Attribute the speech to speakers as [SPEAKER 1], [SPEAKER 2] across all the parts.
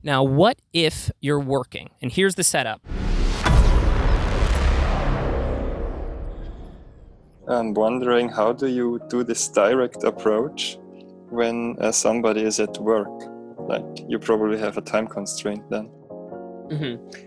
[SPEAKER 1] Now, what if you're working? And here's the setup.
[SPEAKER 2] I'm wondering, how do you do this direct approach when somebody is at work? Like, you probably have a time constraint then.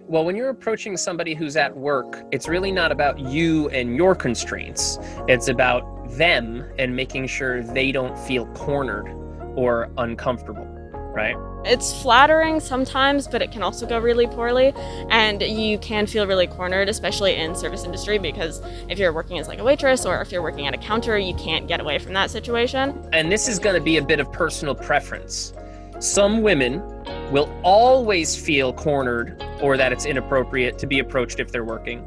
[SPEAKER 3] Well, when you're approaching somebody who's at work, it's really not about you and your constraints. It's about them and making sure they don't feel cornered or uncomfortable, right?
[SPEAKER 4] It's flattering sometimes, but it can also go really poorly, and you can feel really cornered, especially in service industry, because if you're working as like a waitress or if you're working at a counter, you can't get away from that situation.
[SPEAKER 3] And this is going to be a bit of personal preference. Some women will always feel cornered or that it's inappropriate to be approached if they're working.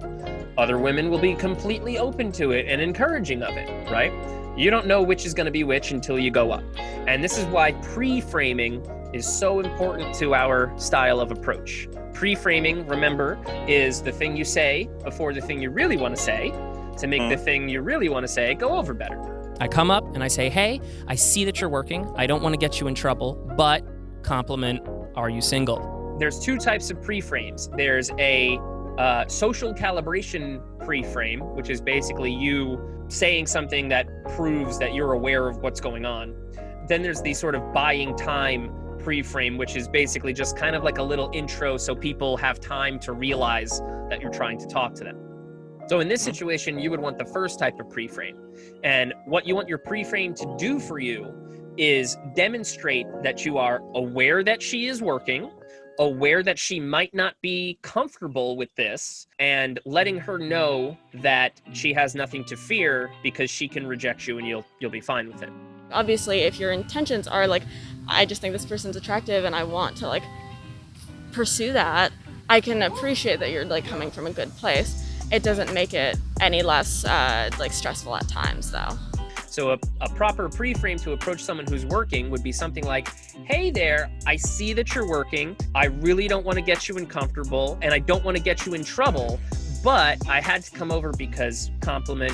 [SPEAKER 3] Other women will be completely open to it and encouraging of it, right? You don't know which is going to be which until you go up. And this is why pre-framing is so important to our style of approach. Pre-framing, remember, is the thing you say before the thing you really want to say to make the thing you really want to say go over better.
[SPEAKER 1] I come up and I say, hey, I see that you're working. I don't want to get you in trouble, but compliment, are you single?
[SPEAKER 3] There's two types of pre-frames. There's a social calibration pre-frame, which is basically you saying something that proves that you're aware of what's going on. Then there's the sort of buying time pre-frame, which is basically just kind of like a little intro so people have time to realize that you're trying to talk to them. So in this situation, you would want the first type of pre-frame. And what you want your pre-frame to do for you is demonstrate that you are aware that she is working, aware that she might not be comfortable with this, and letting her know that she has nothing to fear because she can reject you and you'll be fine with it.
[SPEAKER 4] Obviously, if your intentions are like, I just think this person's attractive and I want to like pursue that, I can appreciate that you're like coming from a good place. It doesn't make it any less like stressful at times though.
[SPEAKER 3] So a proper pre-frame to approach someone who's working would be something like, hey there, I see that you're working. I really don't want to get you uncomfortable and I don't want to get you in trouble, but I had to come over because compliment,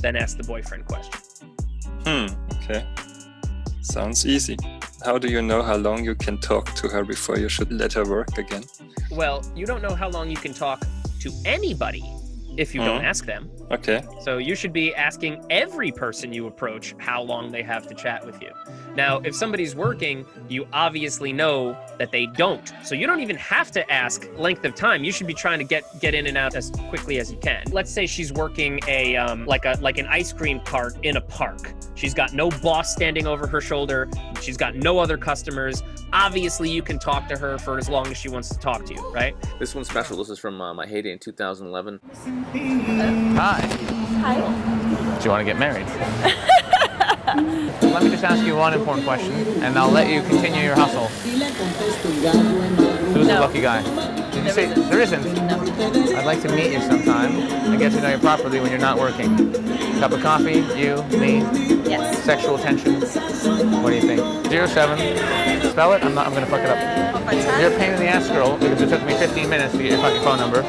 [SPEAKER 3] then ask the boyfriend question.
[SPEAKER 2] Okay. Sounds easy. How do you know how long you can talk to her before you should let her work again?
[SPEAKER 3] Well, you don't know how long you can talk to anybody if you don't ask them.
[SPEAKER 2] Okay.
[SPEAKER 3] So you should be asking every person you approach how long they have to chat with you. Now, if somebody's working, you obviously know that they don't. So you don't even have to ask length of time. You should be trying to get in and out as quickly as you can. Let's say she's working like an ice cream cart in a park. She's got no boss standing over her shoulder. She's got no other customers. Obviously, you can talk to her for as long as she wants to talk to you, right?
[SPEAKER 5] This one's special. This is from my heyday in 2011.
[SPEAKER 6] Hi.
[SPEAKER 4] Hi.
[SPEAKER 6] Do you want to get married? Let me just ask you one important question, and I'll let you continue your hustle. Who's the lucky guy? Did you say there isn't? I'd like to meet you sometime and get to know you properly when you're not working. Cup of coffee, you, me.
[SPEAKER 4] Yes.
[SPEAKER 6] Sexual tension. What do you think? 07. Spell it. I'm gonna fuck it up. You're a pain in the ass, girl, because it took me 15 minutes to get your fucking phone number.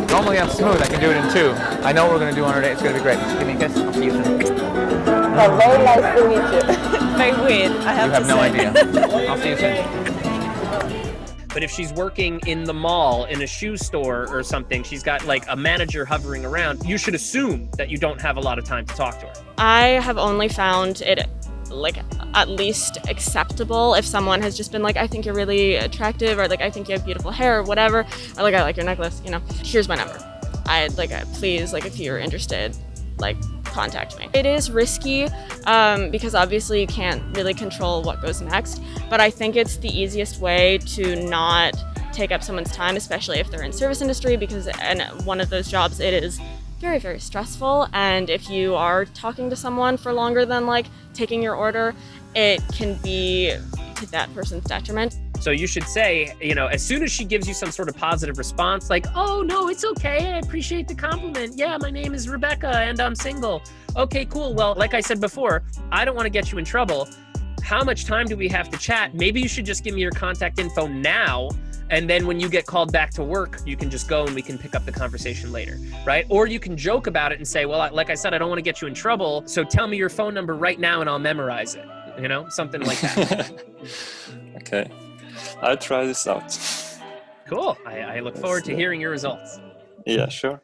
[SPEAKER 6] Normally I'm smooth. I can do it in 2. I know what we're gonna do on our date. It's gonna be great. Just give me a kiss. I'll see you soon.
[SPEAKER 4] Very nice to meet you. Very weird. I have
[SPEAKER 6] You have no idea. I'll see you soon.
[SPEAKER 3] But if she's working in the mall, in a shoe store or something, she's got like a manager hovering around, you should assume that you don't have a lot of time to talk to her.
[SPEAKER 4] I have only found it like at least acceptable if someone has just been like, I think you're really attractive, or like, I think you have beautiful hair, or whatever, or like, I like your necklace, you know, here's my number. Please, like, if you're interested, like, contact me. It is risky because obviously you can't really control what goes next, but I think it's the easiest way to not take up someone's time, especially if they're in service industry, because in one of those jobs it is very, very stressful, and if you are talking to someone for longer than like taking your order, it can be to that person's detriment.
[SPEAKER 3] So you should say, you know, as soon as she gives you some sort of positive response, like, oh, no, it's okay. I appreciate the compliment. Yeah, my name is Rebecca and I'm single. Okay, cool. Well, like I said before, I don't want to get you in trouble. How much time do we have to chat? Maybe you should just give me your contact info now. And then when you get called back to work, you can just go and we can pick up the conversation later, right? Or you can joke about it and say, well, like I said, I don't want to get you in trouble. So tell me your phone number right now and I'll memorize it. You know, something like that.
[SPEAKER 2] Okay. I'll try this out.
[SPEAKER 3] Cool. I look forward to hearing your results.
[SPEAKER 2] Yeah, sure.